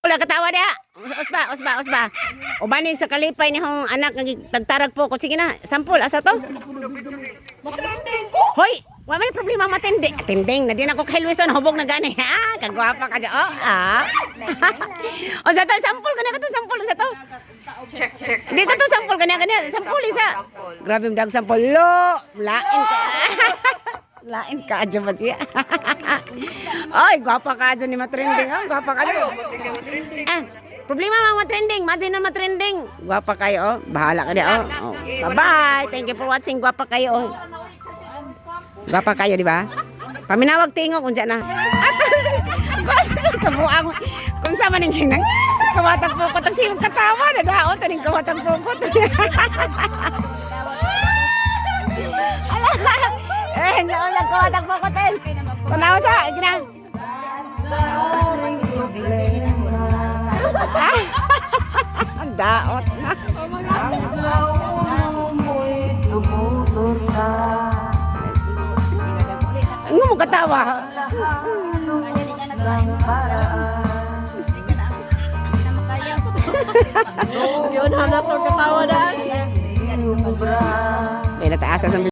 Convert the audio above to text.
Wala katawa dia. Usba. O bani sa kalipay ni hong anak tagtarag po ko. Sige na, sampol asa to? Matrending ko. Hoy, wala may problema matindi. Tinding na din ako kay Luison hubog na gani. Ha, kagwapa ka dyan. Oh, ah. O sa to, sampol ka na ka to, sampol sa to. Check. Hindi ka to, sampol ka na, sampol isa. Grabe mo dag sampol. Lo, lain ka. Lain ka dyan ba siya? Ay, gwapa ka dyan ni matrending. Oh, gwapa ka dyan. Problema mga matrending. Imagine na matrending. Gwapa kayo, oh. Bahala ka dyan, oh. Bye-bye. Thank you for watching. Gwapa kayo, oh. Gwapa kayo, di ba? Paminawag tingo kung dyan na. Kabuang. Kung sama ning hinang. Kawatang pukot. Ang siyong katawa na daon. Ito ning kawatang pukot. Hindi ako nagkawatang pukot. Kunawa sa. Ginang. Ang daot na. Ang mo katawa. Yun, hana to katawa daan. May nataasa sa